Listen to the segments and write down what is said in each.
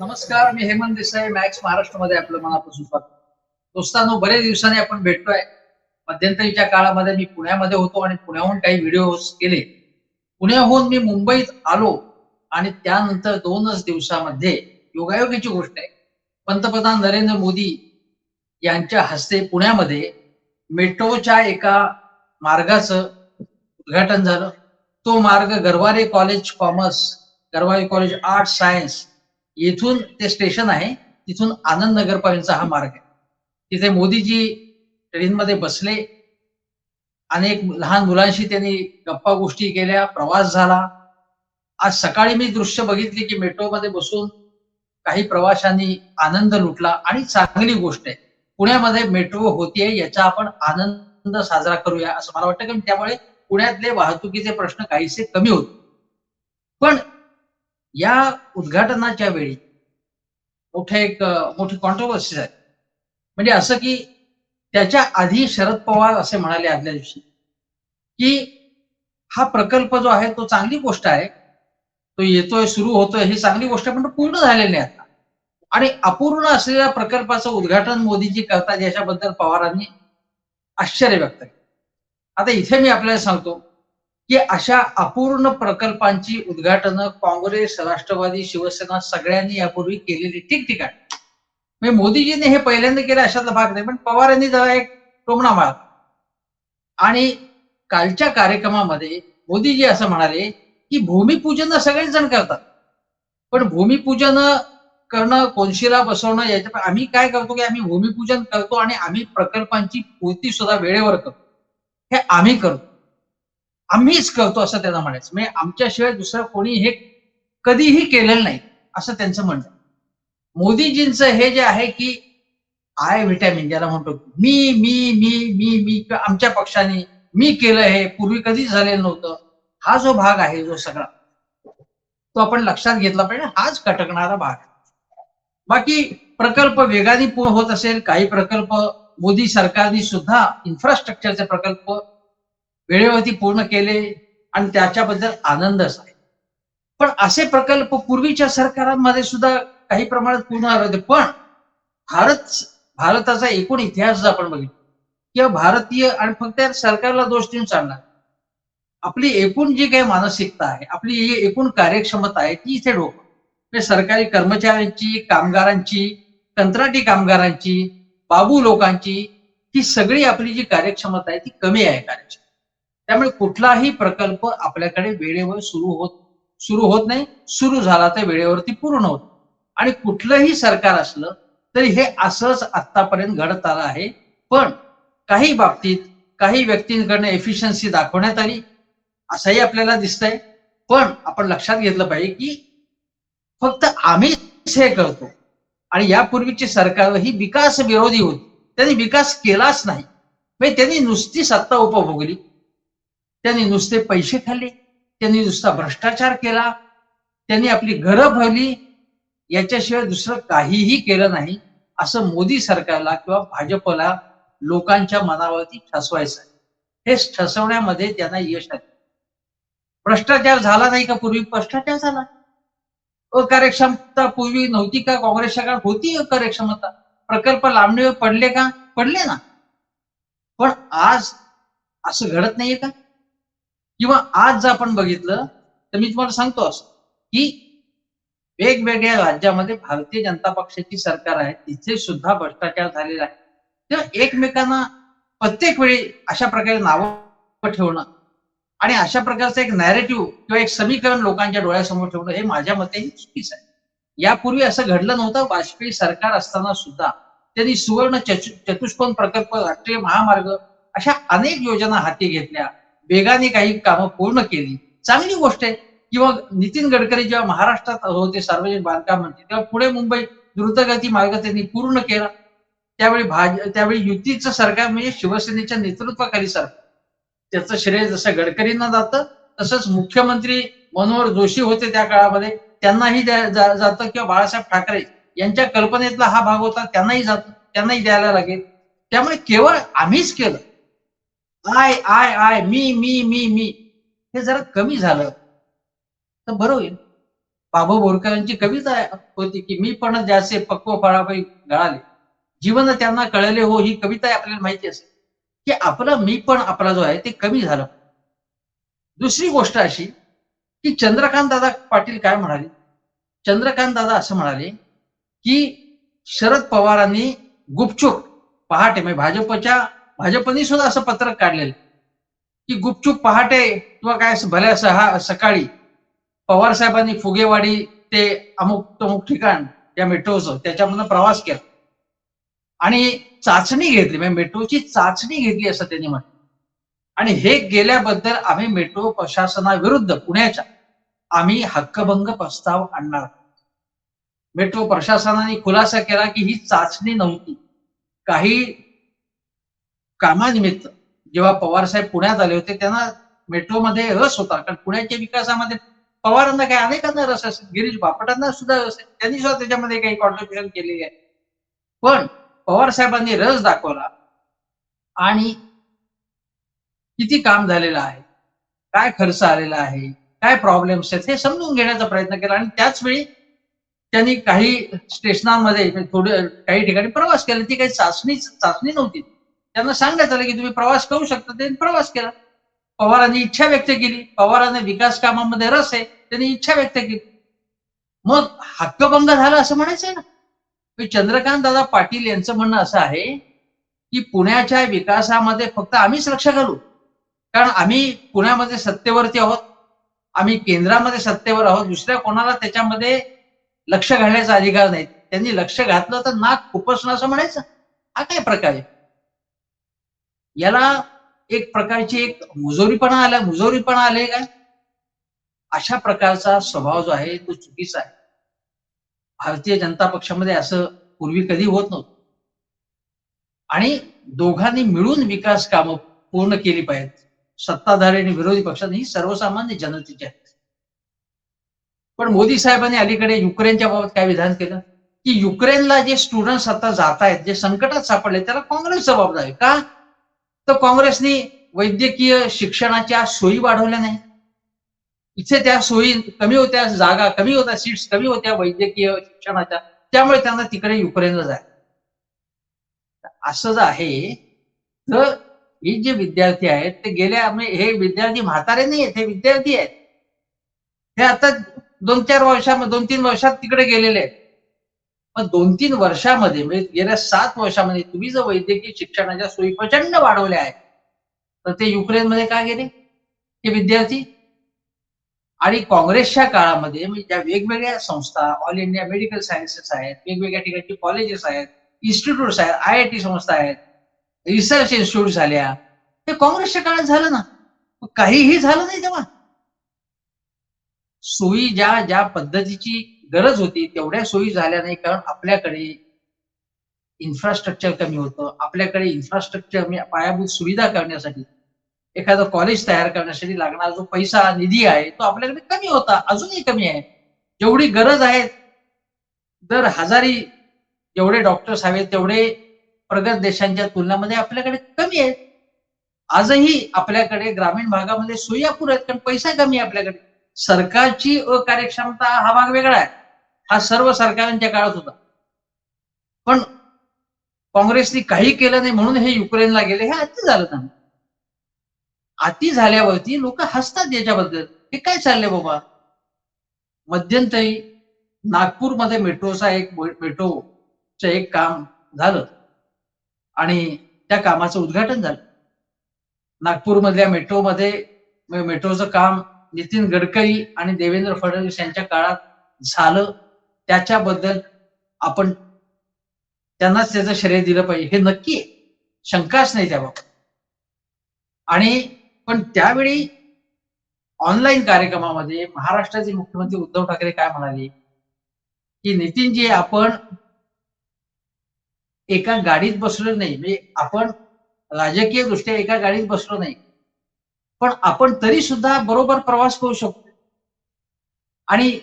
नमस्कार, मी हेमंत देसाई. मॅक्स महाराष्ट्रामध्ये आपलं मनापासून स्वागत. दोस्तांनो, बरेच दिवसांनी आपण भेटतोय. मध्यंतरीच्या काळामध्ये मी पुण्यामध्ये होतो आणि पुण्याहून काही व्हिडिओज केले. पुण्याहून मी मुंबईत आलो आणि त्यानंतर 2च दिवसामध्ये योगायोगाची गोष्ट आहे. पंतप्रधान नरेंद्र मोदी यांच्या हस्ते पुण्यामध्ये मेट्रोच्या एका मार्गाचं उद्घाटन झालं. तो मार्ग Garware college commerce, Garware college art science येथून ते स्टेशन आहे, तिथून आनंद नगरपर्यंतचा हा मार्ग आहे. तिथे मोदीजी ट्रेनमध्ये बसले. अनेक लहान मुलांशी त्यांनी गप्पा गोष्टी केल्या, प्रवास झाला. आज सकाळी मी दृश्य बघितली की मेट्रोमध्ये बसून काही प्रवाशांनी आनंद लुटला आणि चांगली गोष्ट आहे. पुण्यामध्ये मेट्रो होतीये याचा आपण आनंद साजरा करूया असं मला वाटतं, कारण त्यामुळे पुण्यातले वाहतुकीचे प्रश्न काहीसे कमी होतील. पण या उद्घाटनाच्या वेळी मोठी कॉन्ट्रोव्हर्सी झाली. म्हणजे असं की त्याच्या आधी शरद पवार असे म्हणाले आदल्या दिवशी, की हा प्रकल्प जो आहे तो चांगली गोष्ट आहे. तो येतोय, सुरू होतोय ही चांगली गोष्ट आहे, पण तो पूर्ण झालेला नाही आता. आणि अपूर्ण असलेल्या प्रकल्पाचं उद्घाटन मोदीजी करतात याच्याबद्दल पवारांनी आश्चर्य व्यक्त केलं. आता इथे मी आपल्याला सांगतो, की अशा अपूर्ण प्रकल्पांची उद्घाटनं काँग्रेस, राष्ट्रवादी, शिवसेना सगळ्यांनी यापूर्वी केलेली ठिकठिकाणी. म्हणजे मोदीजींनी हे पहिल्यांदा केलं अशातला भाग नाही, पण पवार यांनी जरा एक टोमणा मारला. आणि कालच्या कार्यक्रमामध्ये मोदीजी असं म्हणाले, की भूमिपूजन सगळेच जण करतात. पण भूमिपूजन करणं, कोनशिला बसवणं याच्या आम्ही काय करतो, की आम्ही भूमिपूजन करतो आणि आम्ही प्रकल्पांची पूर्ती सुद्धा वेळेवर करतो. हे आम्ही करतो. आम्हीच करतो असं त्यांना म्हणायचं. म्हणजे आमच्याशिवाय दुसरं कोणी हे कधीही केलेलं नाही, असं त्यांचं म्हणणं आहे. मोदीजींचं हे जे आहे, की आय व्हिटॅमिन ज्याला म्हणतो, मी, मी, मी, मी किंवा आमच्या पक्षाने मी केलं हे पूर्वी कधीच झालेलं नव्हतं. हा जो भाग आहे जो सगळा, तो आपण लक्षात घेतला पाहिजे. हाच कटकणारा भाग आहे. बाकी प्रकल्प वेगाने पूर्ण होत असेल, काही प्रकल्प मोदी सरकारने सुद्धा इन्फ्रास्ट्रक्चरचे प्रकल्प वेळेवरती पूर्ण केले आणि त्याच्याबद्दल आनंदच आहे. पण असे प्रकल्प पूर्वीच्या सरकारांमध्ये सुद्धा काही प्रमाणात पूर्ण झाले होते. पण भारत भारताचा एकूण इतिहास जर आपण बघितला किंवा भारतीय आणि फक्त या सरकारला दोष देऊन चालणार. आपली एकूण जी काही मानसिकता आहे, आपली जी एकूण कार्यक्षमता आहे ती इथे डोकं. म्हणजे सरकारी कर्मचाऱ्यांची, कामगारांची, कंत्राटी कामगारांची, बाबू लोकांची ही सगळी आपली जी कार्यक्षमता आहे ती कमी आहे कार्यक्षमता. त्यामुळे कुठलाही प्रकल्प आपल्याकडे वेळेवर सुरू होत नाही. सुरू झाला तर वेळेवरती पूर्ण होत. आणि कुठलंही सरकार असलं तरी हे असंच आतापर्यंत घडत आलं आहे. पण काही बाबतीत काही व्यक्तींकडनं एफिशियन्सी दाखवण्यात आली असंही आपल्याला दिसतंय. पण आपण लक्षात घेतलं पाहिजे, की फक्त आम्हीच हे करतो आणि यापूर्वीची सरकार ही विकास विरोधी होती. त्यांनी विकास केलाच नाही. म्हणजे त्यांनी नुसती सत्ता उपभोगली. त्यांनी नुसते पैसे खाल्ले. त्यांनी नुसता भ्रष्टाचार केला. त्यांनी आपली घरं भरली. याच्याशिवाय दुसरं काहीही केलं नाही. असं मोदी सरकारला किंवा भाजपला लोकांच्या मनावरती ठसवायचं आहे. हे ठसवण्यामध्ये त्यांना यश आले. भ्रष्टाचार झाला नाही का पूर्वी? भ्रष्टाचार झाला. अकार्यक्षमता पूर्वी नव्हती का? काँग्रेसच्या काळात होती अकार्यक्षमता. प्रकल्प लांबणीवर पडले का? पडले ना. पण आज असं घडत नाहीये का? किंवा आज जर आपण बघितलं तर मी तुम्हाला सांगतो असं, की वेगवेगळ्या राज्यामध्ये भारतीय जनता पक्षाची सरकार आहे, तिथे सुद्धा भ्रष्टाचार झालेला आहे. तेव्हा एकमेकांना प्रत्येक वेळी अशा प्रकारे नावं ठेवणं आणि अशा प्रकारचं एक नॅरेटिव्ह किंवा एक समीकरण लोकांच्या डोळ्यासमोर ठेवणं हे माझ्या मतेही चुकीचं आहे. यापूर्वी असं घडलं नव्हतं. वाजपेयी सरकार असताना सुद्धा त्यांनी सुवर्ण चतुष्कोन प्रकल्प, राष्ट्रीय महामार्ग अशा अनेक योजना हाती घेतल्या. वेगाने काही कामं पूर्ण केली. चांगली गोष्ट आहे. किंवा नितीन गडकरी जेव्हा महाराष्ट्रात होते सार्वजनिक बांधकाम मंत्री, तेव्हा पुणे मुंबई द्रुतगती मार्ग त्यांनी पूर्ण केला. त्यावेळी युतीचं सरकार म्हणजे शिवसेनेच्या नेतृत्वाखाली सरकार. त्याचं श्रेय जसं गडकरींना जातं, तसंच मुख्यमंत्री मनोहर जोशी होते त्या काळामध्ये, त्यांनाही जातं किंवा बाळासाहेब ठाकरे यांच्या कल्पनेतला हा भाग होता, त्यांनाही द्यायला लागेल. त्यामुळे केवळ आम्हीच केलं. मी हे जरा कमी झालं तर बरं होईल. बाबू बोरकरांची कविता होती की मी पण ज्याचे पक्व फळापै गळाले, जीवन त्यांना कळले हो, ही कविता आपल्याला माहिती असेल की आपलं मी पण आपला जो आहे ते कमी झालं. दुसरी गोष्ट अशी की चंद्रकांत दादा पाटील काय म्हणाले? चंद्रकांत दादा असं म्हणाले की शरद पवारांनी गुपचूप पहाटे म्हणजे भाजपनी सुद्धा असं पत्रक काढलेलं की गुपचूप पहाटे किंवा काय भल्या सकाळी पवार साहेबांनी फुगेवाडी ते अमुक तमुक ठिकाण या मेट्रोचं त्याच्यामधनं प्रवास केला आणि चाचणी घेतली म्हणजे मेट्रोची चाचणी घेतली असं त्यांनी म्हटलं. आणि हे गेल्याबद्दल आम्ही मेट्रो प्रशासनाविरुद्ध पुण्याच्या आम्ही हक्कभंग प्रस्ताव आणणार. मेट्रो प्रशासनाने खुलासा केला की ही चाचणी नव्हती. काही कामानिमित्त जेव्हा पवार साहेब पुण्यात आले होते त्यांना मेट्रोमध्ये रस होता. कारण पुण्याच्या विकासामध्ये पवारांना काय अनेकांना रस असेल, गिरीश बापटांना सुद्धा रस आहे. त्यांनी सुद्धा त्याच्यामध्ये काही कॉन्ट्रिब्युशन केलेली आहे. पण पवार साहेबांनी रस दाखवला आणि किती काम झालेलं आहे, काय खर्च आलेला आहे, काय प्रॉब्लेम्स आहेत हे समजून घेण्याचा प्रयत्न केला आणि त्याच वेळी त्यांनी काही स्टेशनांमध्ये थोडे काही ठिकाणी प्रवास केला. ती काही चाचणी नव्हती. त्यांना सांगण्यात आलं की तुम्ही प्रवास करू शकता. त्यांनी प्रवास केला. पवारांनी इच्छा व्यक्त केली. पवारांना विकास कामामध्ये रस आहे. त्यांनी इच्छा व्यक्त केली. मग हक्कभंग झाला असं म्हणायचंय ना. चंद्रकांत दादा पाटील यांचं म्हणणं असं आहे की पुण्याच्या विकासामध्ये फक्त आम्हीच लक्ष घालू. कारण आम्ही पुण्यामध्ये सत्तेवरती आहोत. आम्ही केंद्रामध्ये सत्तेवर आहोत. दुसऱ्या कोणाला त्याच्यामध्ये लक्ष घालण्याचा अधिकार नाही. त्यांनी लक्ष घातलं तर नाक खुपसणं असं म्हणायचं. हा काय प्रकार आहे? याला एक प्रकारची एक मुजोरीपणा आले काय? अशा प्रकारचा स्वभाव जो आहे तो चुकीचा आहे. भारतीय जनता पक्षामध्ये असं पूर्वी कधी होत नव्हतं. आणि दोघांनी मिळून विकास कामं पूर्ण केली पाहिजेत. सत्ताधारी आणि विरोधी पक्षांनी ही सर्वसामान्य जनतेची आहेत. पण मोदी साहेबांनी अलीकडे युक्रेनच्या बाबत काय विधान केलं की युक्रेनला जे स्टुडंट्स आता जात आहेत, जे संकटात सापडले त्याला काँग्रेस जबाबदार आहे. का? तर काँग्रेसनी वैद्यकीय शिक्षणाच्या सोयी वाढवल्या नाही. इथे त्या सोयी कमी होत्या, जागा कमी होत्या, सीट्स कमी होत्या वैद्यकीय शिक्षणाच्या. त्यामुळे त्यांना तिकडे युक्रेनला जाय. असं जर आहे तर हे जे विद्यार्थी आहेत ते हे विद्यार्थी म्हातारे नाही आहेत, हे विद्यार्थी आहेत. हे आता 2-3 वर्षात तिकडे गेलेले आहेत. मग 2-3 वर्षामध्ये म्हणजे गेल्या 7 वर्षामध्ये तुम्ही जर वैद्यकीय शिक्षणाच्या सोयी प्रचंड वाढवल्या आहेत, तर ते युक्रेनमध्ये का गेले? हे विद्यार्थी? आणि काँग्रेसच्या काळामध्ये म्हणजे ज्या वेगवेगळ्या संस्था, ऑल इंडिया मेडिकल सायन्सेस आहेत, वेगवेगळ्या ठिकाणची कॉलेजेस आहेत, इन्स्टिट्यूट्स आहेत, IIT संस्था आहेत, रिसर्च इन्स्टिट्यूट झाल्या. हे काँग्रेसच्या काळात झालं ना. काहीही झालं नाही तेव्हा. सोयी ज्या पद्धतीची गरज होती तेवढ्या सोयी झाल्या नाही. कारण आपल्याकडे इन्फ्रास्ट्रक्चर कमी होतं. आपल्याकडे इन्फ्रास्ट्रक्चर पायाभूत सुविधा करण्यासाठी, एखादं कॉलेज तयार करण्यासाठी लागणारा जो पैसा, निधी आहे तो आपल्याकडे कमी होता. अजूनही कमी आहे. जेवढी गरज आहे दर हजारी जेवढे डॉक्टर्स हवेत तेवढे प्रगत देशांच्या तुलनामध्ये आपल्याकडे कमी आहेत. आजही आपल्याकडे ग्रामीण भागामध्ये सोयी अपुऱ्या आहेत कारण पैसा कमी आहे आपल्याकडे. सरकारची अकार्यक्षमता हा भाग वेगळा आहे. हा सर्व सरकारांच्या काळात होता. पण काँग्रेसने काही केलं नाही म्हणून हे युक्रेनला गेले. हे अति झालं ना. अति झाल्यावरती लोक हसतात याच्याबद्दल. हे काय चाललंय बाबा? मध्यंतरी नागपूरमध्ये मेट्रोचं एक काम झालं आणि त्या कामाचं उद्घाटन झालं. नागपूरमधल्या मेट्रोचं काम नितीन गडकरी आणि देवेंद्र फडणवीस यांच्या काळात झालं. त्याच्याबद्दल आपण त्यांनाच त्याचं श्रेय दिलं पाहिजे. हे नक्की आहे. शंकाच नाही त्याबाबत. आणि पण त्यावेळी ऑनलाईन कार्यक्रमामध्ये महाराष्ट्राचे मुख्यमंत्री उद्धव ठाकरे काय म्हणाले की नितीनजी आपण एका गाडीत बसलो नाही, म्हणजे आपण राजकीय दृष्ट्या एका गाडीत बसलो नाही, पण आपण तरी सुद्धा बरोबर प्रवास करू शकतो. आणि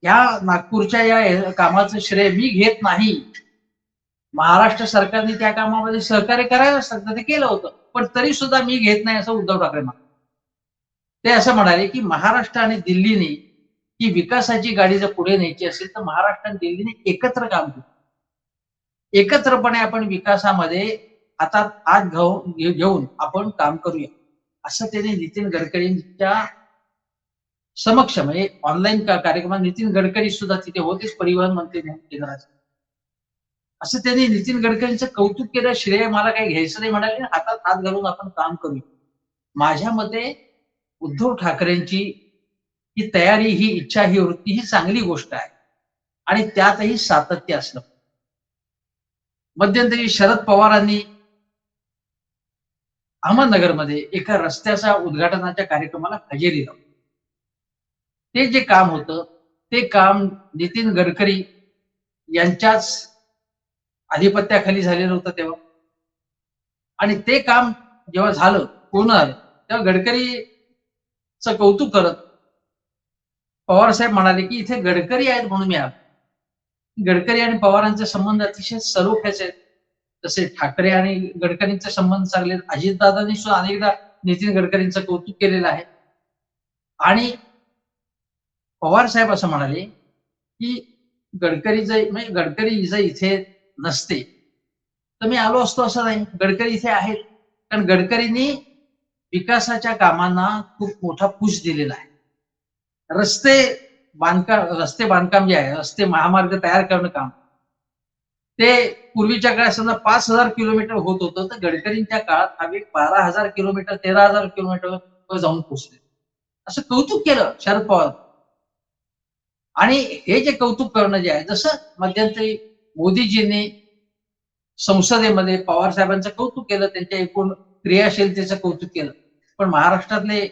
या नागपूरच्या या कामाचं श्रेय मी घेत नाही. महाराष्ट्र सरकारने त्या कामामध्ये सहकार्य करायला असतं ते केलं होतं, पण तरी सुद्धा मी घेत नाही असं उद्धव ठाकरे म्हणाले. ते असं म्हणाले की महाराष्ट्र आणि दिल्लीने की विकासाची गाडी जर पुढे न्यायची असेल तर महाराष्ट्र आणि दिल्लीने एकत्र काम केलं. एकत्रपणे आपण विकासामध्ये हातात हात घेऊन आपण काम करूया, असं त्याने नितीन गडकरींच्या समक्ष म्हणजे ऑनलाईन कार्यक्रमात नितीन गडकरी सुद्धा तिथे होतेच, परिवहन मंत्री म्हणून केंद्राचे. असं त्यांनी नितीन गडकरींचं कौतुक केलं, श्रेय मला काही घ्यायचं नाही म्हणाले, हातात हात घालून आपण काम करूया. माझ्या मते उद्धव ठाकरेंची ही तयारी, ही इच्छा, ही वृत्ती ही चांगली गोष्ट आहे आणि त्यातही सातत्य असलं. मध्यंतरी शरद पवारांनी अहमदनगरमध्ये एका रस्त्याच्या उद्घाटनाच्या कार्यक्रमाला हजेरी लावली. ते जे काम होतं ते काम नितीन गडकरी यांच्याच आधिपत्याखाली झालेलं होतं तेव्हा. आणि ते काम जेव्हा झालं, पूर्ण झालं, तेव्हा गडकरीचं कौतुक करत पवार साहेब म्हणाले की इथे गडकरी आहेत म्हणून मी आलो. गडकरी आणि पवारांचे संबंध अतिशय सलोख्याचे आहेत. तसे ठाकरे आणि गडकरींचे संबंध चांगले आहेत. अजितदादांनी सुद्धा अनेकदा नितीन गडकरींचं कौतुक केलेलं आहे. आणि पवार साहेब असं म्हणाले की गडकरी जर इथे नसते तर मी आलो असतो असं नाही. गडकरी इथे आहेत कारण गडकरींनी विकासाच्या कामांना खूप मोठा पुश दिलेला आहे. रस्ते बांधकाम जे आहे, रस्ते महामार्ग तयार करणं काम, ते पूर्वीच्या काळात समजा 5,000 किलोमीटर होत होतं, तर गडकरींच्या काळात हा 12,000 किलोमीटर, 13,000 किलोमीटर जाऊन पोहोचले. असं कौतुक केलं शरद पवार. आणि हे जे कौतुक करणं जे आहे, जसं मध्यंतरी मोदीजींनी संसदेमध्ये पवार साहेबांचं कौतुक केलं, त्यांच्या एकूण क्रियाशीलतेचं कौतुक केलं. पण महाराष्ट्रातले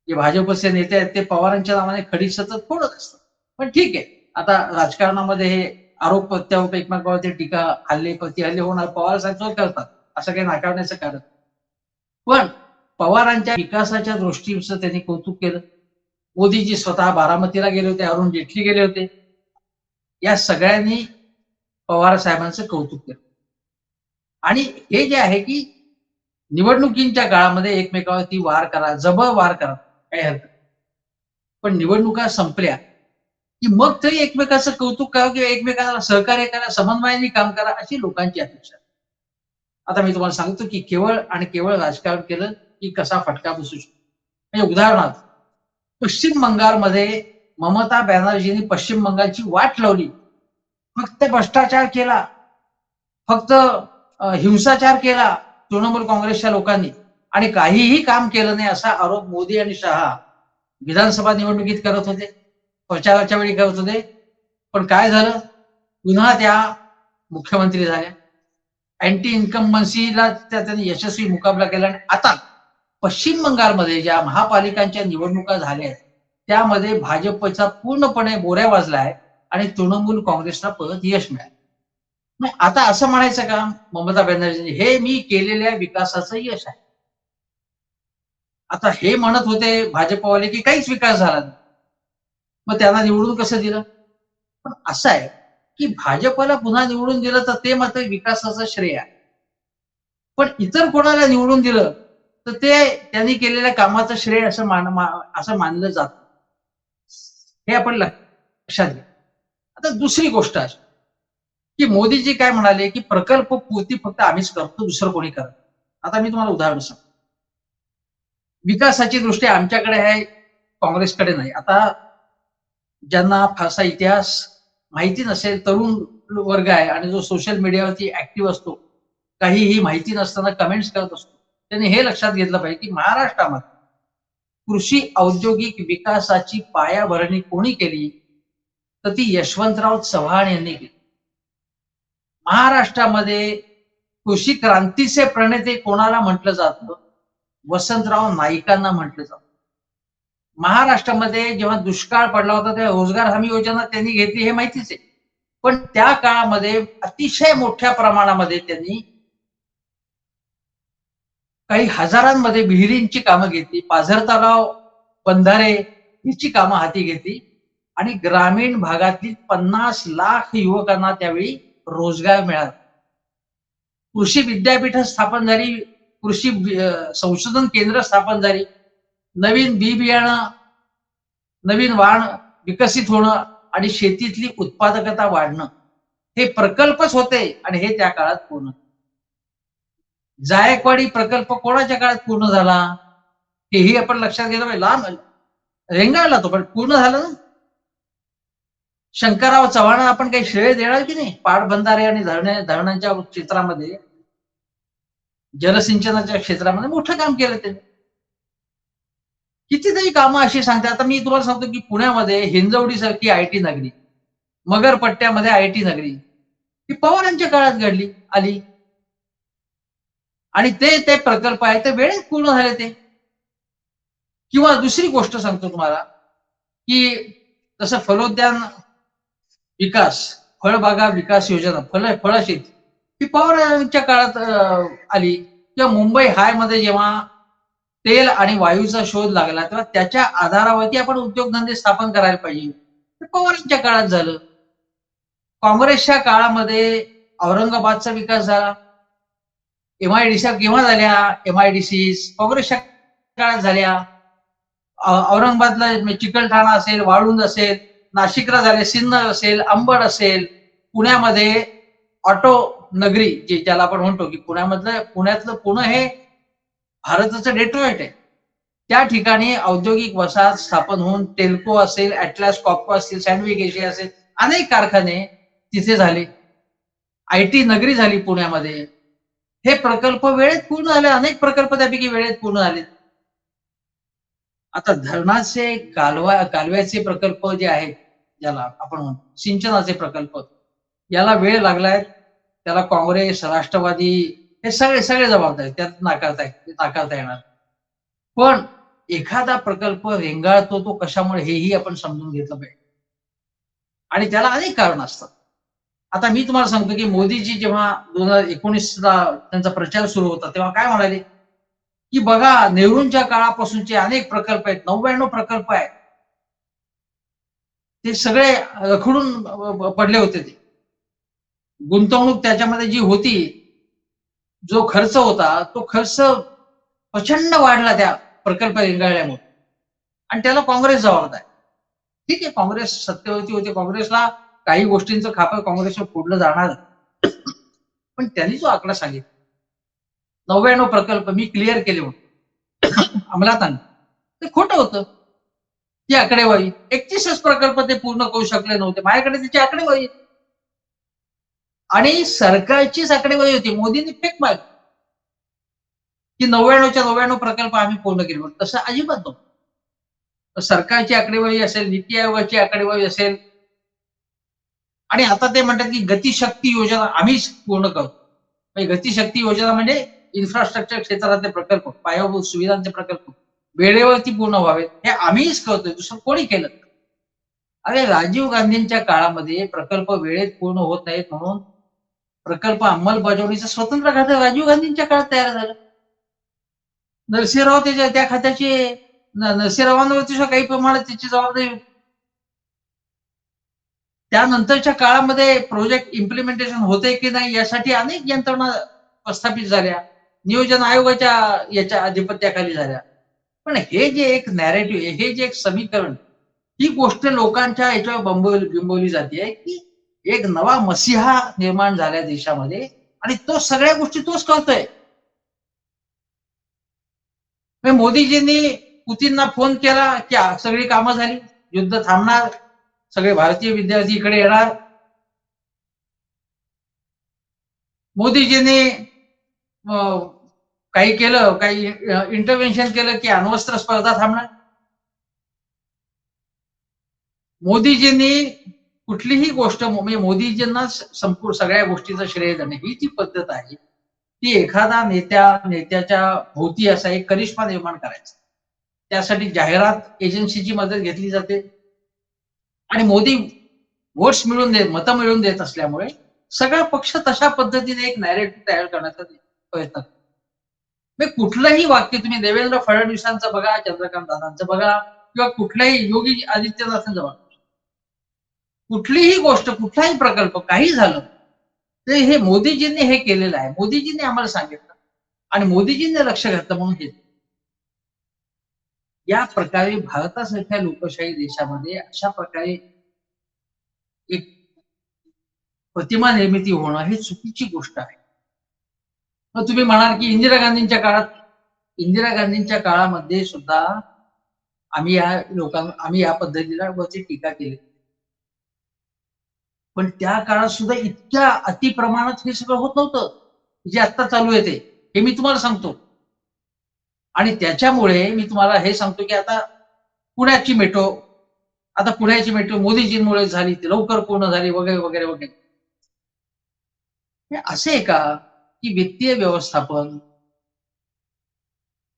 जे भाजपचे नेते आहेत ते पवारांच्या नावाने खडी सतत फोडत असतात. पण ठीक आहे, आता राजकारणामध्ये हे आरोप प्रत्यारोप, एकमेकावरती टीका, हल्ले प्रतिहल्ले होणार, पवार साहेब करतात, असं काही नाकारण्याचं कारण. पण पवारांच्या विकासाच्या दृष्टीचं त्यांनी कौतुक केलं. मोदीजी स्वतः बारामतीला गेले होते, अरुण जेटली गेले होते. या सगळ्यांनी पवार साहेबांचं कौतुक केलं. आणि हे जे आहे की निवडणुकींच्या काळामध्ये एकमेकावरती वार करा, जबळ वार करा, काही हरकत. पण निवडणुका संपल्या की मग तरी एकमेकाचं कौतुक करा किंवा एकमेकांना सहकार्य करा, समन्वयाने काम करा, अशी लोकांची अपेक्षा. आता मी तुम्हाला सांगतो की केवळ आणि केवळ राजकारण केलं की कसा फटका बसू शकतो. म्हणजे उदाहरणार्थ, पश्चिम बंगालमध्ये ममता बॅनर्जींनी पश्चिम बंगालची वाट लावली. फक्त भ्रष्टाचार केला, फक्त हिंसाचार केला तृणमूल काँग्रेसच्या लोकांनी आणि काहीही काम केलं नाही, असा आरोप मोदी आणि शहा विधानसभा निवडणुकीत करत होते, प्रचाराच्या वेळी करत होते. पण काय झालं? पुन्हा त्या मुख्यमंत्री झाल्या. अँटी इन्कम्बन्सीला त्यांनी यशस्वी मुकाबला केला. आणि आता पश्चिम बंगालमध्ये ज्या महापालिकांच्या निवडणुका झाल्या आहेत त्यामध्ये भाजपचा पूर्णपणे बोऱ्या वाजला आहे आणि तृणमूल काँग्रेसला परत यश मिळालं. आता असं म्हणायचं का ममता बॅनर्जी, हे मी केलेल्या विकासाचं यश आहे. आता हे म्हणत होते भाजपवाले की काहीच विकास झाला नाही, मग त्यांना निवडून कसं दिलं? पण असं आहे की भाजपला पुन्हा निवडून दिलं तर ते मात्र विकासाचं श्रेय आहे. पण इतर कोणाला निवडून दिलं तर ते त्यांनी केलेल्या कामाचं श्रेय असं मानलं जात. हे आपण लक्षात घ्या. आता दुसरी गोष्ट अशी की मोदीजी काय म्हणाले की प्रकल्प पूर्ती फक्त आम्हीच करतो, दुसरं कोणी करत. आता मी तुम्हाला उदाहरण सांगतो. विकासाची दृष्टी आमच्याकडे आहे, काँग्रेसकडे नाही. आता ज्यांना फारसा इतिहास माहिती नसेल, तरुण वर्ग आहे आणि जो सोशल मीडियावरती ऍक्टिव्ह असतो, काहीही माहिती नसताना कमेंट्स करत असतो, त्यांनी हे लक्षात घेतलं पाहिजे की महाराष्ट्रामध्ये कृषी औद्योगिक विकासाची पायाभरणी कोणी केली तर ती यशवंतराव चव्हाण यांनी केली. महाराष्ट्रामध्ये कृषी क्रांतीचे प्रणेते कोणाला म्हटलं जातं? वसंतराव नाईकांना म्हटलं जातं. महाराष्ट्रामध्ये जेव्हा दुष्काळ पडला होता तेव्हा रोजगार हमी योजना त्यांनी घेतली, हे माहितीच आहे. पण त्या काळामध्ये अतिशय मोठ्या प्रमाणामध्ये त्यांनी काही हजारांमध्ये विहिरींची कामं घेतली, पाझर तलाव, बंधारे हिची कामं हाती घेतली आणि ग्रामीण भागातील 50 लाख युवकांना त्यावेळी रोजगार मिळाला. कृषी विद्यापीठ स्थापन झाली, कृषी संशोधन केंद्र स्थापन झाली, नवीन बी बियाणं, नवीन वाण विकसित होणं आणि शेतीतली उत्पादकता वाढणं हे प्रकल्पच होते आणि हे त्या काळात पूर्ण. जायकवाडी प्रकल्प कोणाच्या काळात पूर्ण झाला हेही आपण लक्षात घेतलं पाहिजे. लांब रेंगाळला तो पण पूर्ण झाला ना. शंकरराव चव्हाण आपण काही श्रेय देणार की नाही? पाटबंधारे आणि धरणांच्या क्षेत्रामध्ये, जलसिंचनाच्या क्षेत्रामध्ये मोठं काम केलं त्यांनी. कितीतरी कामं अशी सांगते. आता मी तुम्हाला सांगतो की पुण्यामध्ये हिंजवडी सारखी आयटी नगरी, मगरपट्ट्यामध्ये आयटी नगरी ही पवारांच्या काळात घडली आली आणि ते ते प्रकल्प आहे ते वेळेत पूर्ण झाले ते. किंवा दुसरी गोष्ट सांगतो तुम्हाला की जसं फलोद्यान विकास, फळबागा विकास योजना, फळशेती ही पवारांच्या काळात आली. किंवा मुंबई हाय मध्ये जेव्हा तेल आणि वायूचा शोध लागला तेव्हा त्याच्या आधारावरती आपण उद्योगधंदे स्थापन करायला पाहिजे. ते पवारांच्या काळात झालं. काँग्रेसच्या काळामध्ये औरंगाबादचा विकास झाला. एमआयडीसी केव्हा झाल्या? एमआयडीसी काँग्रेसच्या काळात झाल्या. औरंगाबादला चिकलठाणा असेल, वाळुंज असेल, नाशिकला झाले, सिन्नर असेल, अंबड असेल, पुण्यामध्ये ऑटो नगरी ज्याला आपण म्हणतो की पुण्यातलं पुणे हे भारताचं डेट्रॉइट आहे. त्या ठिकाणी औद्योगिक वसाहत स्थापन होऊन टेल्को असेल, ॲटलास कॉप्को असतील, सँडविक एशिया असेल, अनेक कारखाने तिथे झाले. आयटी नगरी झाली पुण्यामध्ये. हे प्रकल्प वेळेत पूर्ण झाले. अनेक प्रकल्प त्यापैकी वेळेत पूर्ण झाले. आता धरणाचे कालव्याचे प्रकल्प जे आहेत, ज्याला आपण म्हणतो सिंचनाचे प्रकल्प, याला वेळ लागलाय. त्याला काँग्रेस, राष्ट्रवादी हे सगळे सगळे जबाबदार आहेत. त्यात नाकारता येणार. पण एखादा प्रकल्प रेंगाळतो तो कशामुळे हेही आपण समजून घेतलं पाहिजे आणि त्याला अनेक कारण असतात. आता मी तुम्हाला सांगतो की मोदीजी जेव्हा 2019ला त्यांचा प्रचार सुरू होता तेव्हा काय म्हणाले की बघा नेहरूंच्या काळापासूनचे अनेक प्रकल्प आहेत, 99 प्रकल्प आहेत. ते सगळे रखडून पडले होते. ते गुंतवणूक त्याच्यामध्ये जी होती, जो खर्च होता तो खर्च प्रचंड वाढला त्या प्रकल्प रेंगाळल्यामुळे आणि त्याला काँग्रेस जबाबदार आहे. ठीक आहे, काँग्रेस सत्तेवरती होते, काँग्रेसला काही गोष्टींचं खापर काँग्रेसवर फोडलं जाणार. पण त्यांनी जो आकडा सांगितला 99 प्रकल्प मी क्लिअर केले म्हणून अंमलात आणले, ते खोटं होतं. ती आकडेवारी 31च प्रकल्प ते पूर्ण करू शकले नव्हते. माझ्याकडे त्याची आकडेवारी आणि सरकारचीच आकडेवारी होती. मोदींनी फेक मारली की 99च्या 99 प्रकल्प आम्ही पूर्ण केले. तसं अजिबात नव्हतं. सरकारची आकडेवारी असेल, नीती आयोगाची आकडेवारी असेल आणि आता ते म्हणतात की गतिशक्ती योजना आम्हीच पूर्ण करतो. गतिशक्ती योजना म्हणजे इन्फ्रास्ट्रक्चर क्षेत्रातले प्रकल्प, पायाभूत सुविधांचे प्रकल्प वेळेवरती पूर्ण व्हावेत हे आम्हीच करतोय, दुसरं कोणी केलं? अरे राजीव गांधींच्या काळामध्ये प्रकल्प वेळेत पूर्ण होत नाहीत म्हणून प्रकल्प अंमलबजावणीचं स्वतंत्र खातं राजीव गांधींच्या काळात तयार झालं. नरसिंहराव त्या खात्याचे नरसिंहरावांवरती सुद्धा काही प्रमाणात त्याची जबाबदारी. त्यानंतरच्या काळामध्ये प्रोजेक्ट इम्प्लिमेंटेशन होते की नाही यासाठी अनेक यंत्रणा प्रस्थापित झाल्या, नियोजन आयोगाच्या याच्या अधिपत्याखाली झाल्या. पण हे जे एक नॅरेटिव्ह, हे जे एक समीकरण, ही गोष्ट लोकांच्या याच्यावर बिंबवली जाते की एक नवा मसिहा निर्माण झाल्या देशामध्ये आणि तो सगळ्या गोष्टी तोच करतोय. मोदीजींनी पुतीनना फोन केला की सगळी कामं झाली, युद्ध थांबणार, सगळे भारतीय विद्यार्थी इकडे येणार. मोदीजींनी काही केलं, काही इंटरव्हेन्शन केलं की अण्वस्त्र स्पर्धा थांबणार. मोदीजींनी कुठलीही गोष्ट म्हणजे मोदीजींना संपूर्ण सगळ्या गोष्टीचं श्रेय देणे ही जी पद्धत आहे ती एखादा नेत्याच्या भोवती असा एक करिश्मा निर्माण करायचा. त्यासाठी जाहिरात एजन्सीची मदत घेतली जाते आणि मोदी वोट्स मिळवून देत, मतं मिळवून देत असल्यामुळे सगळा पक्ष तशा पद्धतीने एक नॅरेटिव्ह तयार करण्याचा प्रयत्न करतो. कुठलंही वाक्य तुम्ही देवेंद्र फडणवीसांचं बघा, चंद्रकांत दादांचं बघा किंवा कुठल्याही योगी आदित्यनाथांचं बघा, कुठलीही गोष्ट, कुठलाही प्रकल्प काही झालं तर हे मोदीजींनी हे केलेलं आहे, मोदीजींनी आम्हाला सांगितलं आणि मोदीजींनी लक्ष घातलं म्हणून हे. या प्रकारे भारतासारख्या लोकशाही देशामध्ये अशा प्रकारे एक प्रतिमा निर्मिती होणं ही चुकीची गोष्ट आहे. मग तुम्ही म्हणाल की इंदिरा गांधींच्या काळामध्ये सुद्धा आम्ही या पद्धतीला वरती टीका केली. पण त्या काळात सुद्धा इतक्या अतिप्रमाणात हे सगळं होत नव्हतं, जे आत्ता चालू आहे ते. हे मी तुम्हाला सांगतो. आणि त्याच्यामुळे मी तुम्हाला हे सांगतो, की पुण्याची मेट्रो पुण्याची मेट्रो मोदीजींमुळे झाली, ती लवकर पूर्ण झाली वगैरे, वगैरे, वगैरे. हे असे आहे का, की वित्तीय व्यवस्थापन,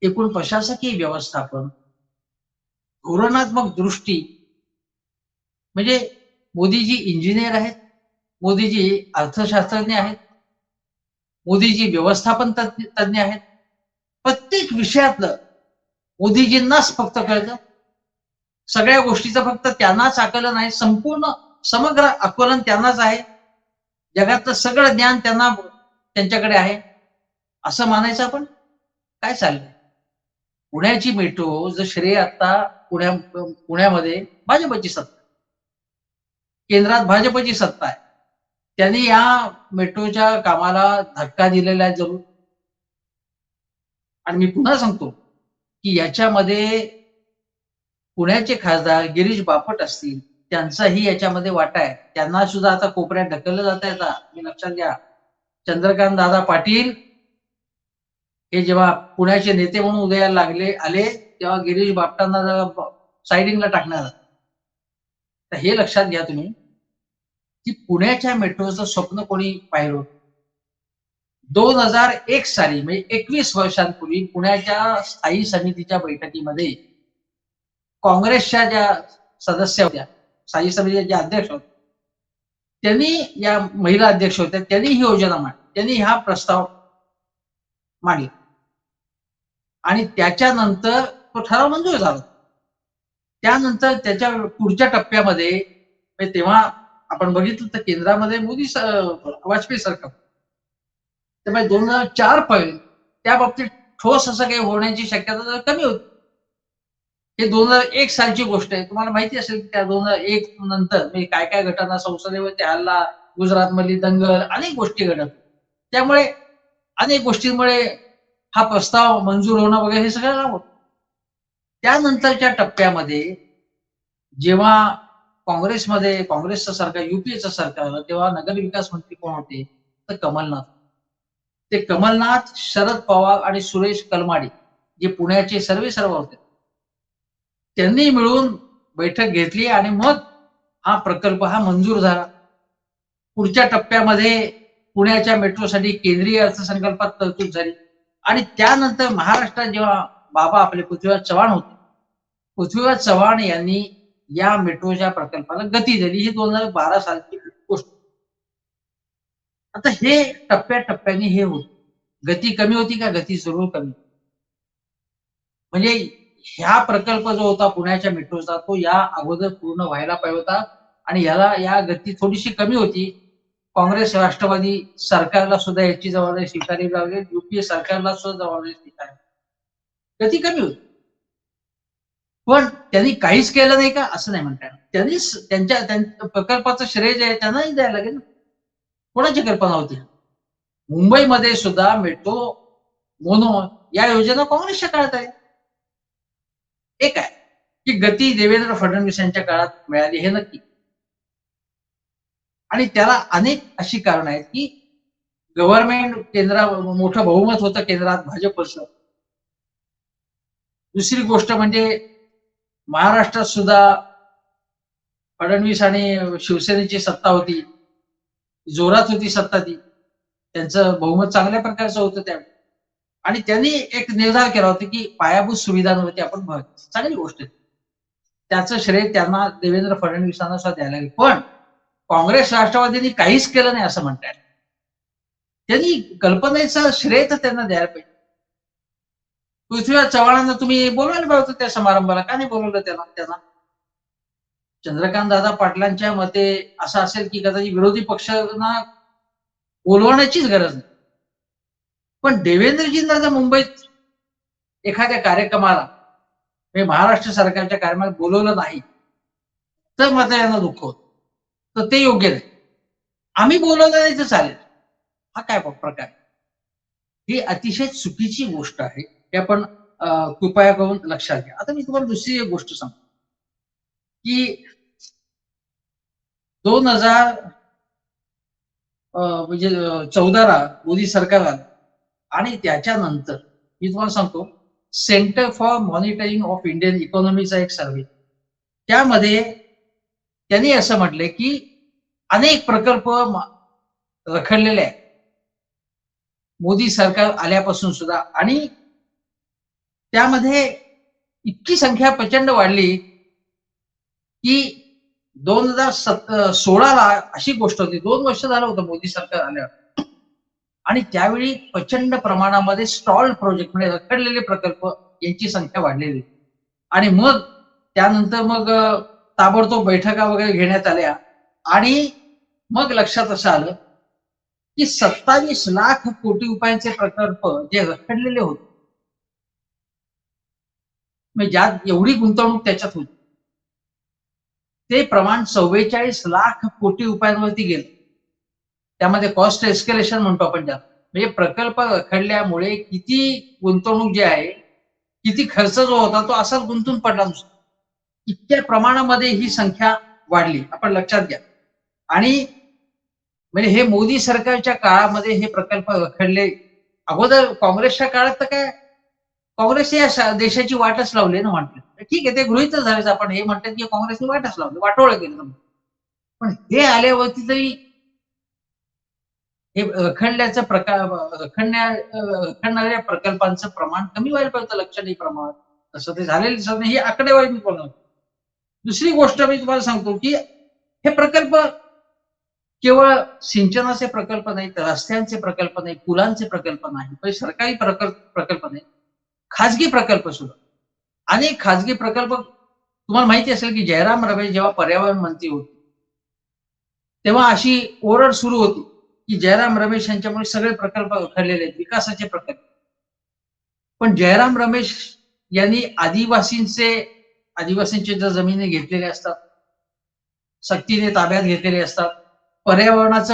एकूण प्रशासकीय व्यवस्थापन, धोरणात्मक दृष्टी म्हणजे मोदीजी इंजिनिअर आहेत, मोदीजी अर्थशास्त्रज्ञ आहेत, मोदीजी व्यवस्थापन तज्ञ आहेत. प्रत्येक विषयातलं मोदीजींनाच फक्त कळतं. सगळ्या गोष्टीचं फक्त त्यांनाच आकलन आहे. समग्र आकलन त्यांनाच आहे. जगातलं सगळं ज्ञान त्यांच्याकडे आहे. असं मानायचं आपण? काय चाललंय? पुण्याची मेट्रो जर श्रेय आता पुण्यामध्ये भाजपची सत्ता. केंद्रात भाजपची सत्ता आहे. त्यांनी या मेट्रोच्या कामाला धक्का दिलेला आहे जरूर. आणि मी पुन्हा सांगतो, की याच्यामध्ये पुण्याचे खासदार गिरीश बापट असतील, त्यांचाही याच्यामध्ये वाटा आहे. त्यांना सुद्धा आता कोपऱ्यात ढकललं जातंय आता. हे लक्षात घ्या. चंद्रकांत दादा पाटील हे जेव्हा पुण्याचे नेते म्हणून उदयाला आले, तेव्हा गिरीश बापटांना जरा साइडिंगला टाकण्यात आलं. तर हे लक्षात घ्या तुम्ही, की पुण्याच्या मेट्रोचं स्वप्न कोणी पाहिलं होतं. 2001 साली म्हणजे 21 वर्षांपूर्वी पुण्याच्या स्थायी समितीच्या बैठकीमध्ये काँग्रेसच्या ज्या सदस्य होत्या, स्थायी समितीच्या ज्या अध्यक्ष होत्या, या महिला अध्यक्ष होत्या, त्यांनी ही योजना मांडली. त्यांनी हा प्रस्ताव मांडला. आणि त्याच्यानंतर तो ठराव मंजूर झाला. त्यानंतर त्याच्या पुढच्या टप्प्यामध्ये म्हणजे तेव्हा आपण बघितलं तर केंद्रामध्ये वाजपेयी सरकार. त्यामुळे 2004 पर्यंत त्या बाबतीत ठोस असं काही होण्याची शक्यता जरा कमी होती. हे 2001 सालची गोष्ट आहे. तुम्हाला माहिती असेल की त्या 2001 नंतर म्हणजे काय-काय घटना संसदेवरती हल्ला, गुजरातमधली दंगल, अनेक गोष्टी घडत. त्यामुळे अनेक गोष्टींमुळे हा प्रस्ताव मंजूर होणं वगैरे हे सगळं लांब होतं. त्यानंतरच्या टप्प्यामध्ये जेव्हा काँग्रेसचं सरकार, युपीएचं सरकार आलं, तेव्हा नगरविकास मंत्री कोण होते? तर कमलनाथ. ते कमलनाथ, शरद पवार आणि सुरेश कलमाडी जे पुण्याचे सर्वेसर्वा होते. त्यांनी मिळून बैठक घेतली आणि मग हा प्रकल्प मंजूर झाला. पुढच्या टप्प्यामध्ये पुण्याच्या मेट्रोसाठी केंद्रीय अर्थसंकल्पात तरतूद झाली आणि त्यानंतर महाराष्ट्रात जेव्हा बाबा आपले पृथ्वीराज चव्हाण होते, पृथ्वीराज चव्हाण यांनी या मेट्रोच्या प्रकल्पाला गती दिली. ही 2012 सालची गोष्ट. आता हे टप्प्याटप्प्याने हे होत. गती कमी होती का? गती जरूर कमी. म्हणजे ह्या प्रकल्प जो होता पुण्याच्या मेट्रोचा, तो या अगोदर पूर्ण व्हायला पाहिजे होता आणि या गती थोडीशी कमी होती. काँग्रेस, राष्ट्रवादी सरकारला सुद्धा याची जबाबदारी स्वीकारावी लागेल. युपीए सरकारला सुद्धा जबाबदारी स्वीकारावी. गती कमी होती. पण त्यांनी काहीच केलं नाही का? असं नाही म्हणता येणार. त्यांनीच त्यांच्या प्रकल्पाचं श्रेय जे आहे त्यांनाही द्यायला लागेल ना. कोणाची कल्पना होती? मुंबईमध्ये सुद्धा मेट्रो, मोनो या योजना काँग्रेसच्या काळात आहे. एक आहे, की गती देवेंद्र फडणवीस यांच्या काळात मिळाली हे नक्की. आणि त्याला अनेक अशी कारणं आहेत, की मोठं बहुमत होतं केंद्रात भाजपचं. दुसरी गोष्ट म्हणजे महाराष्ट्रात सुद्धा फडणवीस आणि शिवसेनेची सत्ता होती. जोरात होती सत्ता ती. त्यांचं बहुमत चांगल्या प्रकारचं होतं त्यावेळी. आणि त्यांनी एक निर्धार केला होता, की पायाभूत सुविधांवरती आपण भर. चांगली गोष्ट आहे. त्याचं श्रेय त्यांना देवेंद्र फडणवीसांना सुद्धा द्यायला लागेल. पण काँग्रेस, राष्ट्रवादींनी काहीच केलं नाही असं म्हणता येईल. त्यांनी कल्पनेचं श्रेय तर त्यांना द्यायला पाहिजे. पृथ्वीराज चव्हाणांना तुम्ही बोलवायला पाहिजे होतं त्या समारंभाला. का नाही बोलवलं त्यांना? चंद्रकांत दादा पाटलांच्या मते असं असेल, की कदाचित विरोधी पक्षांना बोलवण्याचीच गरज नाही. पण देवेंद्रजींना जर मुंबईत एखाद्या कार्यक्रमाला महाराष्ट्र सरकारच्या कार्यक्रमात बोलवलं नाही तर मात्र यांना दुःख होत, तर ते योग्य नाही. आम्ही बोलवलं नाही तर चालेल, हा काय प्रकार? ही अतिशय चुकीची गोष्ट आहे. हे आपण कृपया करून लक्षात घ्या. आता मी तुम्हाला दुसरी एक गोष्ट सांगतो, की 2000 म्हणजे 14ला मोदी सरकार आलं आणि त्याच्यानंतर मी तुम्हाला सांगतो, centre for monitoring of Indian इकॉनॉमीचा एक सर्व्हे, त्यामध्ये त्यांनी असं म्हटलंय की अनेक प्रकल्प रखडलेले आहेत मोदी सरकार आल्यापासून सुद्धा, आणि त्यामध्ये इतकी संख्या प्रचंड वाढली की 2016ला अशी गोष्ट होती, 2 वर्ष झालं होतं मोदी सरकार आल्यावर, आणि त्यावेळी प्रचंड प्रमाणामध्ये स्टॉल प्रोजेक्ट म्हणजे रखडलेले प्रकल्प यांची संख्या वाढलेली, आणि मग त्यानंतर मग ताबडतोब बैठका वगैरे घेण्यात आल्या, आणि मग लक्षात असं आलं की 27 लाख कोटी रुपयांचे प्रकल्प जे रखडलेले होते, म्हणजे ज्यात एवढी गुंतवणूक त्याच्यात होती, ते प्रमाण 44 लाख कोटी रुपयांवरती गेलं. त्यामध्ये कॉस्ट एस्केलेशन म्हणतो आपण त्याला, म्हणजे प्रकल्प रखडल्यामुळे किती गुंतवणूक जी आहे, किती खर्च जो होता तो असाच गुंतून पडला नुसता. इतक्या प्रमाणामध्ये ही संख्या वाढली, आपण लक्षात घ्या. आणि म्हणजे हे मोदी सरकारच्या काळामध्ये हे प्रकल्प रखडले. अगोदर काँग्रेसच्या काळात तर काय, काँग्रेसने या देशाची वाटच लावली ना म्हटलं. ठीक आहे, ते गृहीतच झालेच. आपण हे म्हणतात की काँग्रेसने वाटच लावली, वाटोळं केलं. पण हे आल्यावरती तरी हे रखडल्याचं प्रकार रखडणाऱ्या प्रकल्पांचं प्रमाण कमी व्हायला पाहिजे लक्षणीय प्रमाणात. तसं ते झालेलं दिसत नाही. ही आकडेवारी मी बोलणार. दुसरी गोष्ट मी तुम्हाला सांगतो, की हे प्रकल्प केवळ सिंचनाचे प्रकल्प नाहीत, रस्त्यांचे प्रकल्प नाही, पुलांचे प्रकल्प नाही, पण सरकारी प्रकल्प नाही, खाजगी प्रकल्प सुद्धा. अनेक खाजगी प्रकल्प तुम्हाला माहिती असेल की जयराम रमेश जेव्हा पर्यावरण मंत्री होते, तेव्हा अशी ओरड सुरू होती की जयराम रमेश यांच्यामुळे सगळे प्रकल्प रखडलेले आहेत, विकासाचे प्रकल्प. पण जयराम रमेश यांनी आदिवासींचे जर जमिनी घेतलेल्या असतात, सक्तीने ताब्यात घेतलेले असतात, पर्यावरणाची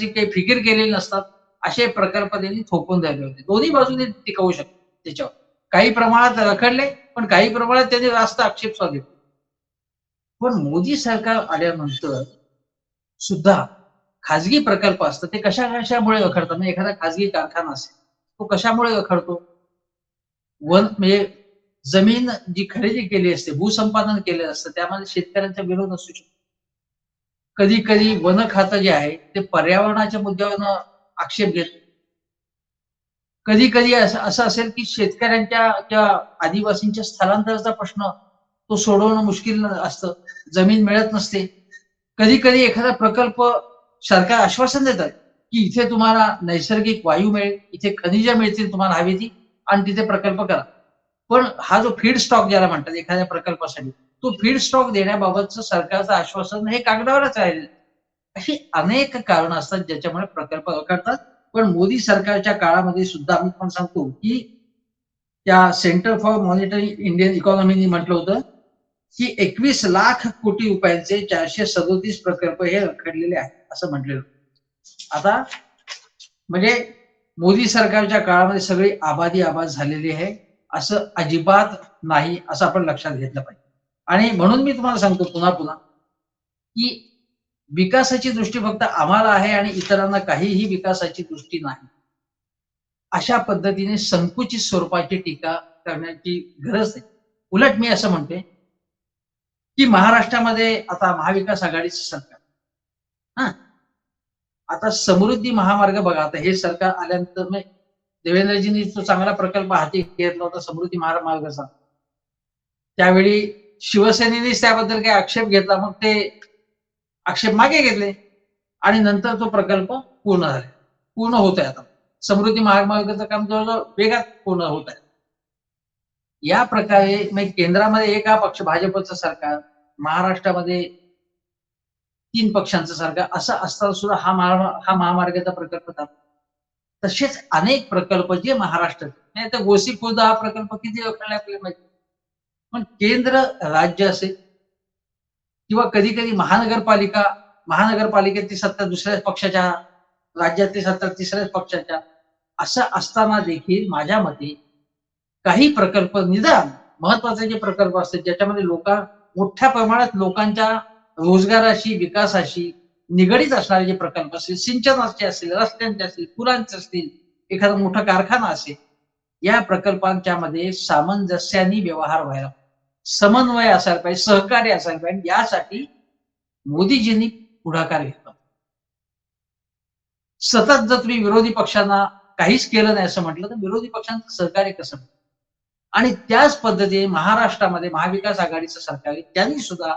काही फिकीर केलेली नसतात, असे प्रकल्प त्यांनी थोपून धरले होते. दोन्ही बाजूने टिकवू शकतो त्याच्यावर. काही प्रमाणात रखडले, पण काही प्रमाणात त्यांनी रास्त आक्षेप सुद्धा घेतले. पण मोदी सरकार आल्यानंतर सुद्धा खाजगी प्रकल्प असतात ते कशामुळे रखडतात, म्हणजे एखादा खाजगी कारखाना असेल, तो कशामुळे रखडतो? म्हणजे जमीन जी खरेदी केली असते, भूसंपादन केलेलं असतं, त्यामध्ये शेतकऱ्यांचा विरोध असू शकतो. कधी-कधी वन खातं जे आहे ते पर्यावरणाच्या मुद्द्यावरून आक्षेप घेतं. कधी-कधी असं असेल की शेतकऱ्यांच्या किंवा आदिवासींच्या स्थलांतराचा प्रश्न तो सोडवणं मुश्किल असतं. जमीन मिळत नसते. कधी-कधी एखादा प्रकल्प सरकार आश्वासन देतात, की इथे तुम्हाला नैसर्गिक वायू मिळेल, इथे खनिजं मिळतील तुम्हाला हवी ती, आणि तिथे प्रकल्प करा. पण हा जो फीड स्टॉक ज्याला म्हणतात एखाद्या प्रकल्पासाठी, तो फीड स्टॉक देण्याबाबतचं सरकारचं आश्वासन हे कागदावरच राहिलेलं. अशी अनेक कारणं असतात ज्याच्यामुळे प्रकल्प रखडतात. पण मोदी सरकारच्या काळामध्ये सुद्धा मी पण सांगतो, की त्या सेंटर फॉर मॉनिटरिंग इंडियन इकॉनॉमीनी म्हटलं होतं, की 21 लाख कोटी रुपयांचे 437 प्रकल्प हे रखडलेले आहेत, असं म्हटलेलं. आता म्हणजे मोदी सरकारच्या काळामध्ये सगळी आबाद झालेली आहे, असं अजिबात नाही, असं आपण लक्षात घेतलं पाहिजे. आणि म्हणून मी तुम्हाला सांगतो पुन्हा, की विकासाची दृष्टी फक्त आम्हाला आहे आणि इतरांना काहीही विकासाची दृष्टी नाही. अशा पद्धतीने संकुचित स्वरूपाची टीका करण्याची गरज नाही. उलट मी असं म्हणते, की महाराष्ट्रामध्ये आता महाविकास आघाडीचं सरकार, हां, आता समृद्धी महामार्ग बघा, आता हे सरकार आल्यानंतर देवेंद्रजींनी तो चांगला प्रकल्प हाती घेतला होता समृद्धी महामार्गाचा. त्यावेळी शिवसेनेनेच त्याबद्दल काही आक्षेप घेतला. मग ते आक्षेप मागे घेतले आणि नंतर तो प्रकल्प पूर्ण झाला. पूर्ण होत आहे आता. समृद्धी महामार्गाचं काम जवळ-जवळ वेगात पूर्ण होत आहे. या प्रकारे म्हणजे केंद्रामध्ये एका पक्ष भाजपचं सरकार, महाराष्ट्रामध्ये 3 पक्षांचं सरकार असं असताना सुद्धा हा महामार्गाचा प्रकल्प झाला. तसेच अनेक प्रकल्प जे महाराष्ट्रात नाही तर गोसी खुर्द हा प्रकल्प किती रखडला आपल्याला माहिती. पण केंद्र, राज्य असेल किंवा कधी-कधी महानगरपालिकेची सत्ता दुसऱ्याच पक्षाच्या, राज्यातली सत्ता तिसऱ्याच पक्षाच्या, असं असताना देखील माझ्या मते काही प्रकल्प निदान महत्वाचे जे प्रकल्प असतात ज्याच्यामध्ये मोठ्या प्रमाणात लोकांच्या रोजगाराशी, विकासाशी निगडीत असणारे जे प्रकल्प असतील, सिंचनाचे असतील, रस्त्यांचे असतील, पुलांचे असतील, एखादा मोठा कारखाना असेल, या प्रकल्पांच्या मध्ये सामंजस्याने व्यवहार व्हायला पाहिजे. समन्वय असायला पाहिजे, सहकार्य असायला पाहिजे. यासाठी मोदीजींनी पुढाकार घेतला. सतत जर तुम्ही विरोधी पक्षांना काहीच केलं नाही असं म्हटलं, तर विरोधी पक्षांचं सहकार्य कसं? आणि त्याच पद्धतीने महाराष्ट्रामध्ये महाविकास आघाडीचं सरकार आहे, त्यांनी सुद्धा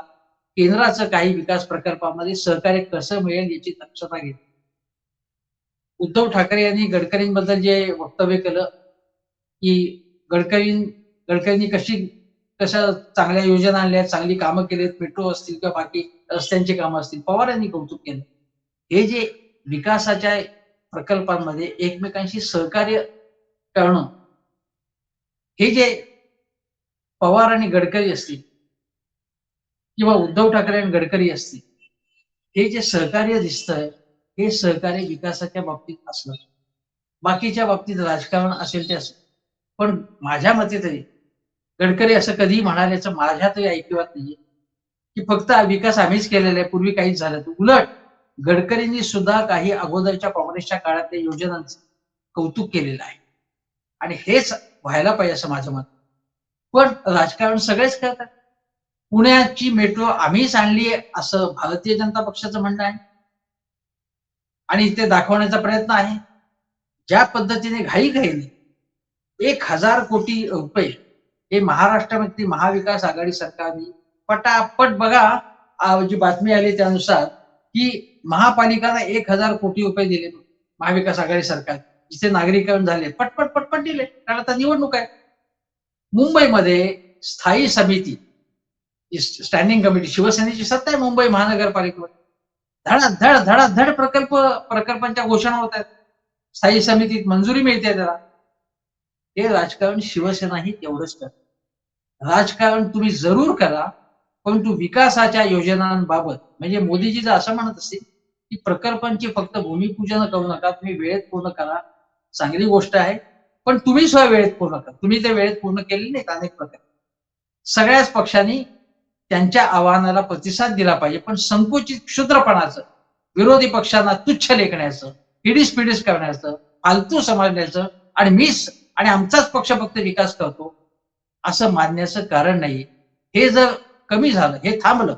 केंद्राचं काही विकास प्रकल्पामध्ये सहकार्य कसं मिळेल याची दक्षता घेतली. उद्धव ठाकरे यांनी गडकरींबद्दल जे वक्तव्य केलं, की गडकरींनी कशा चांगल्या योजना आणल्या, चांगली कामं केलीत, मेट्रो असतील किंवा बाकी रस्त्यांची कामं असतील. पवार यांनी कौतुक केलं. हे जे विकासाच्या प्रकल्पांमध्ये एकमेकांशी सहकार्य करणं, हे जे पवार आणि गडकरी असतील किंवा उद्धव ठाकरे आणि गडकरी असतील, हे जे सहकार्य दिसतंय, हे सहकार्य विकासाच्या बाबतीत असलं. बाकीच्या बाबतीत राजकारण असेल ते असेल. पण माझ्या मते तरी गडकरी असं कधीही म्हणाल्याचं माझ्या तरी ऐकिवात नाहीये, की फक्त विकास आम्हीच केलेला आहे, पूर्वी काहीच झालं नाही. उलट गडकरींनी सुद्धा काही अगोदरच्या काँग्रेसच्या काळातल्या योजनांचं कौतुक केलेलं आहे. आणि हेच व्हायला पाहिजे असं माझं मत. पण राजकारण सगळेच करतात. पुण्याची मेट्रो आम्हीच आणली असं भारतीय जनता पक्षाचं म्हणणं आहे. आणि ते दाखवण्याचा प्रयत्न आहे. ज्या पद्धतीने घाईघाईने 1,000 कोटी रुपये हे महाराष्ट्रामधली महाविकास आघाडी सरकारने पटापट बघा, जी बातमी आली त्यानुसार, की महापालिकांना 1,000 कोटी रुपये दिले महाविकास आघाडी सरकार. जिथे नागरीकरण झाले पटपट दिले, कारण आता निवडणूक आहे. मुंबईमध्ये स्थायी समिती, स्टँडिंग कमिटी, शिवसेनेची सत्ता आहे मुंबई महानगरपालिकेमध्ये. धडाधड प्रकल्पांच्या घोषणा होत आहेत. स्थायी समितीत मंजुरी मिळते त्याला. हे राजकारण शिवसेनाही तेवढंच करते. राजकारण तुम्ही जरूर करा, परंतु विकासाच्या योजनांबाबत म्हणजे मोदीजी जर असं म्हणत असतील, की प्रकल्पांची फक्त भूमिपूजन करू नका, तुम्ही वेळेत पूर्ण करा, चांगली गोष्ट आहे. पण तुम्ही सुद्धा वेळेत पूर्ण करा. तुम्ही ते वेळेत पूर्ण केले नाहीत अनेक प्रकल्प. सगळ्याच पक्षांनी त्यांच्या आव्हानाला प्रतिसाद दिला पाहिजे. पण संकुचित क्षुद्रपणाचं, विरोधी पक्षांना तुच्छ लेखण्याचं, हिडीस करण्याचं, फालतू समजण्याचं आणि आमचाच पक्ष फक्त विकास करतो असं मानण्याचं कारण नाही. हे जर कमी झालं, हे थांबलं,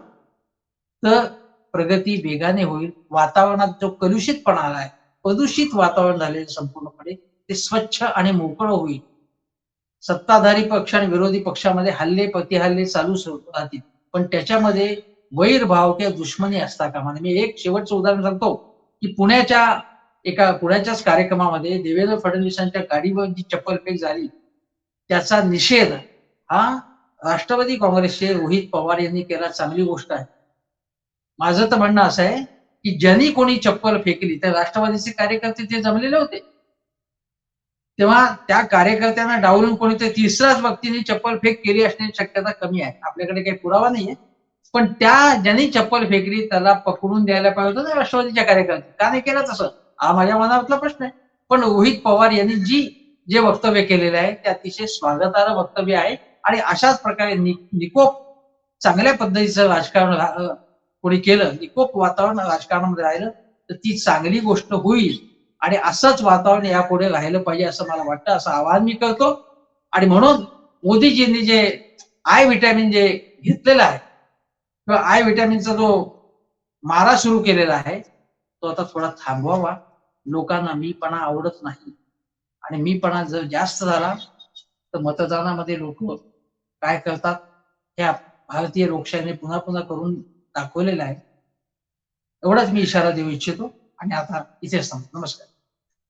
तर प्रगती वेगाने होईल. वातावरणात जो कलुषितपणा आलाय, प्रदूषित वातावरण झालेलं संपूर्णपणे, ते स्वच्छ आणि मोकळं होईल. सत्ताधारी पक्ष आणि विरोधी पक्षामध्ये हल्ले प्रतिहल्ले चालूच राहतील, पण त्याच्यामध्ये वैरभाव किंवा दुश्मनी असता कामा नये. मी एक शेवटचं उदाहरण सांगतो, की पुण्याच्याच कार्यक्रमामध्ये देवेंद्र फडणवीसांच्या गाडीवर जी चप्पलफेक झाली, त्याचा निषेध हा राष्ट्रवादी काँग्रेसचे रोहित पवार यांनी केला. चांगली गोष्ट आहे. माझं तर म्हणणं असं आहे, की ज्यांनी कोणी चप्पल फेकली त्या राष्ट्रवादीचे कार्यकर्ते ते जमलेले होते. तेव्हा त्या कार्यकर्त्यांना डावलून कोणीतरी तिसऱ्याच व्यक्तीने चप्पल फेक केली असण्याची शक्यता कमी आहे. आपल्याकडे काही पुरावा नाहीये. पण ज्यांनी चप्पल फेकली त्याला पकडून द्यायला पाहिजे होतं ना राष्ट्रवादीच्या कार्यकर्ते. का नाही केलं तसं? हा माझ्या मनातला प्रश्न आहे. पण रोहित पवार यांनी जे वक्तव्य केलेलं आहे ते अतिशय स्वागतार्ह वक्तव्य आहे. आणि अशाच प्रकारे निकोप चांगल्या पद्धतीचं राजकारण कोणी केलं, निकोप वातावरण राजकारणामध्ये राहिलं, तर ती चांगली गोष्ट होईल. आणि असंच वातावरण यापुढे राहिलं पाहिजे असं मला वाटतं. असं आवाहन मी करतो. आणि म्हणून मोदीजींनी जे आय व्हिटॅमिन जे घेतलेलं आहे किंवा आय व्हिटॅमिनचा जो मारा सुरू केलेला आहे, तो आता थोडा थांबवावा. लोकांना मीपणा आवडत नाही. आणि मीपणा जर जास्त झाला तर मतदानामध्ये लोक काय करतात हे भारतीय लोकशाहीने पुन्हा पुन्हा करून दाखवलेलं आहे. एवढाच मी इशारा देऊ इच्छितो आणि आता इथेच थांबतो. नमस्कार.